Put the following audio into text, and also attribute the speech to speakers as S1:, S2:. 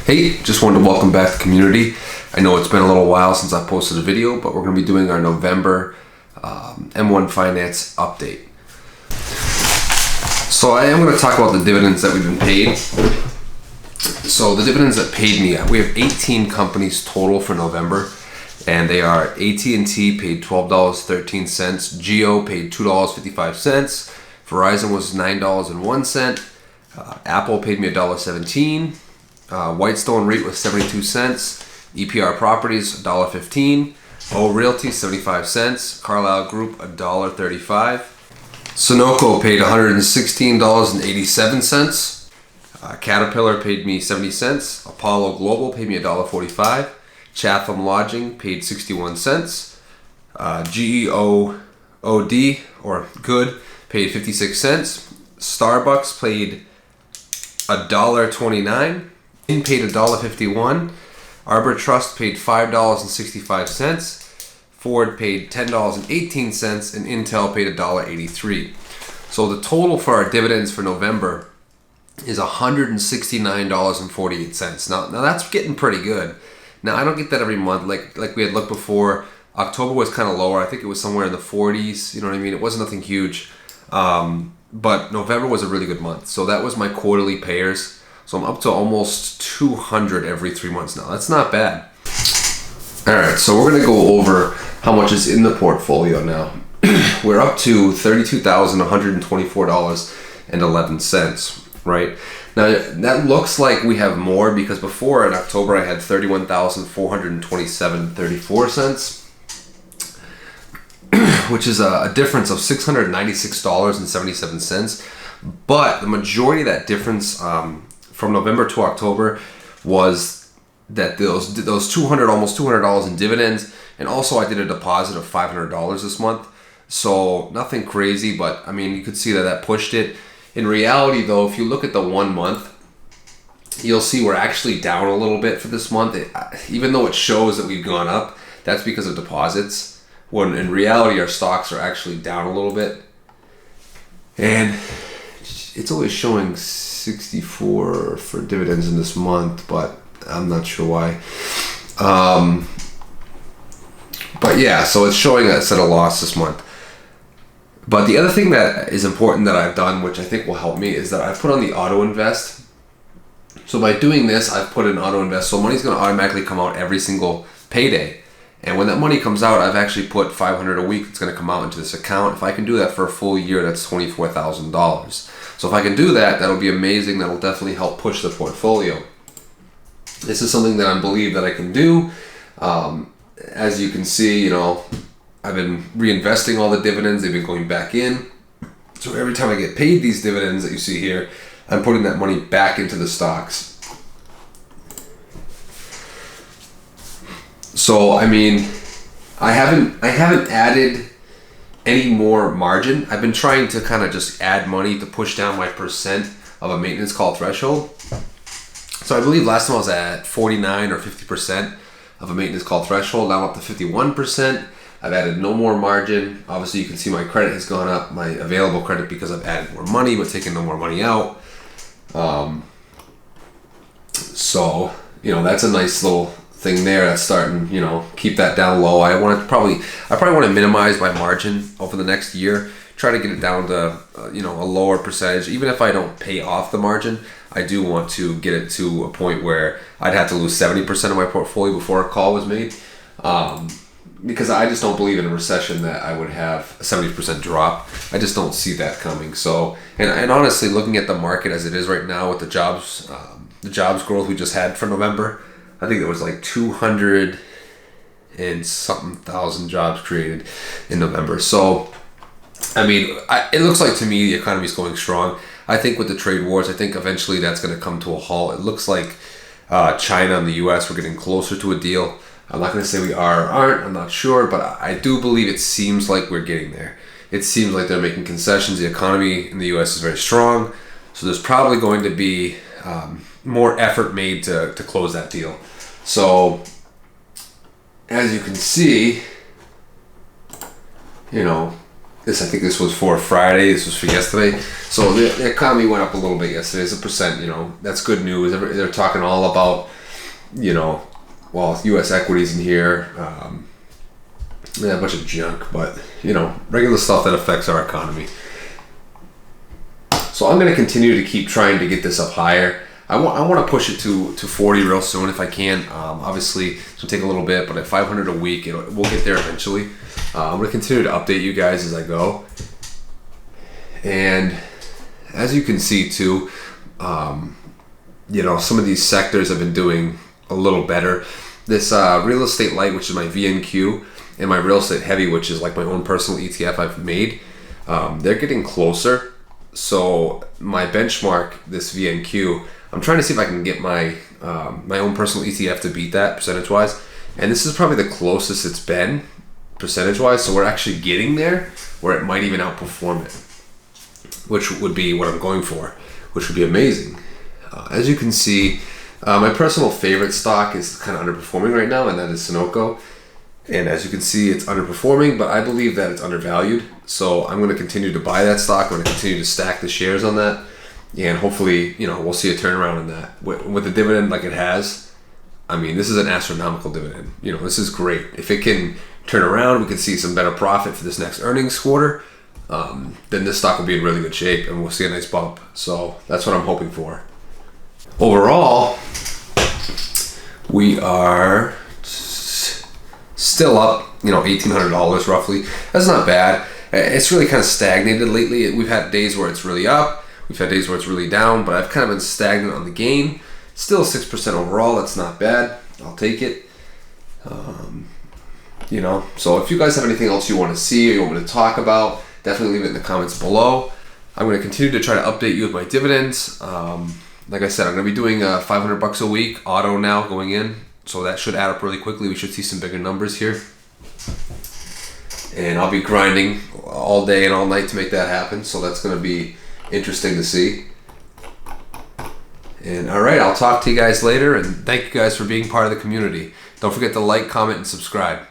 S1: Hey, just wanted to welcome back the community. I know it's been a little while since I posted a video, but we're going to be doing our November M1 Finance update. So I am going to talk about the dividends that we've been paid. So the dividends that paid me, we have 18 companies total for November, and they are AT&T paid $12.13, Geo paid $2.55, Verizon was $9.01, Apple paid me $1.17. Whitestone REIT was 72 cents, EPR Properties $1.15, O Realty 75 cents, Carlisle Group $1.35, Sunoco paid $116.87, Caterpillar paid me 70 cents, Apollo Global paid me $1.45, Chatham Lodging paid 61 cents, GEOOD or Good paid 56 cents, Starbucks paid $1.29, paid $1.51, Arbor Trust paid $5.65, Ford paid $10.18, and Intel paid $1.83. So the total for our dividends for November is $169.48. Now that's getting pretty good. Now I don't get that every month like we had looked before. October was kind of lower. I think it was somewhere in the 40s. You know what I mean? It wasn't nothing huge. But November was a really good month. So that was my quarterly payers. So I'm up to almost 200 every 3 months now. That's not bad. All right, so we're gonna go over how much is in the portfolio now. We're up to $32,124.11, right? Now that looks like we have more because before in October I had $31,427.34, which is a difference of $696.77. But the majority of that difference from November to October was that those $200, almost $200 in dividends, and also I did a deposit of $500 this month. So nothing crazy, but I mean you could see that pushed it. In reality, though, if you look at the 1 month, you'll see we're actually down a little bit for this month. Even though it shows that we've gone up, that's because of deposits. When in reality, our stocks are actually down a little bit, and it's always showing 64 for dividends in this month, but I'm not sure why. But yeah, so it's showing us at a loss this month. But the other thing that is important that I've done, which I think will help me, is that I've put on the auto invest. So by doing this, I've put in auto invest, so money's going to automatically come out every single payday. And when that money comes out, I've actually put $500 a week. It's going to come out into this account. If I can do that for a full year, that's $24,000. So if I can do that, that'll be amazing. That'll definitely help push the portfolio. This is something that I believe that I can do. As you can see, you know, I've been reinvesting all the dividends. They've been going back in. So every time I get paid these dividends that you see here, I'm putting that money back into the stocks. So I mean, I haven't added any more margin. I've been trying to kind of just add money to push down my percent of a maintenance call threshold. So I believe last time I was at 49 or 50% of a maintenance call threshold. Now I'm up to 51%. I've added no more margin. Obviously you can see my credit has gone up, my available credit, because I've added more money but taken no more money out. So, you know, that's a nice little thing there. That's starting, you know, keep that down low. I probably want to minimize my margin over the next year. Try to get it down to you know, a lower percentage. Even if I don't pay off the margin, I do want to get it to a point where I'd have to lose 70% of my portfolio before a call was made. Because I just don't believe in a recession that I would have a 70% drop. I just don't see that coming. So, and honestly, looking at the market as it is right now with the jobs growth we just had for November, I think it was like 200 and something thousand jobs created in November. So, I mean, it looks like to me the economy is going strong. I think with the trade wars, I think eventually that's going to come to a halt. It looks like China and the U.S. we're getting closer to a deal. I'm not going to say we are or aren't. I'm not sure, but I do believe it seems like we're getting there. It seems like they're making concessions. The economy in the U.S. is very strong, so there's probably going to be more effort made to close that deal. So, as you can see, you know, I think this was for Friday. This was for yesterday. So the economy went up a little bit yesterday. It's 1%. You know, that's good news. They're talking all about you know, well, U.S. equities in here. Yeah, a bunch of junk, but you know, regular stuff that affects our economy. So I'm going to continue to keep trying to get this up higher. I want to push it to 40 real soon if I can. Obviously, it's going to take a little bit, but at 500 a week, we'll get there eventually. I'm going to continue to update you guys as I go. And as you can see too, you know, some of these sectors have been doing a little better. This real estate light, which is my VNQ, and my real estate heavy, which is like my own personal ETF I've made, they're getting closer. So my benchmark, this VNQ, I'm trying to see if I can get my my own personal ETF to beat that percentage-wise. And this is probably the closest it's been percentage-wise. So we're actually getting there where it might even outperform it, which would be what I'm going for, which would be amazing. As you can see, my personal favorite stock is kind of underperforming right now, and that is Sunoco. And as you can see, it's underperforming, but I believe that it's undervalued. So I'm going to continue to buy that stock. I'm going to continue to stack the shares on that. And hopefully, you know, we'll see a turnaround in that. With the dividend like it has, I mean, this is an astronomical dividend. You know, this is great. If it can turn around, we can see some better profit for this next earnings quarter, then this stock will be in really good shape and we'll see a nice bump. So that's what I'm hoping for. Overall, we are still up, you know, $1,800 roughly. That's not bad. It's really kind of stagnated lately. We've had days where it's really up. We've had days where it's really down, but I've kind of been stagnant on the gain. Still 6% overall. That's not bad. I'll take it. You know, so if you guys have anything else you want to see or you want me to talk about, definitely leave it in the comments below. I'm going to continue to try to update you with my dividends. Like I said, I'm going to be doing $500 a week auto now going in. So that should add up really quickly. We should see some bigger numbers here. And I'll be grinding all day and all night to make that happen. So that's going to be interesting to see. And all right, I'll talk to you guys later. And thank you guys for being part of the community. Don't forget to like, comment, and subscribe.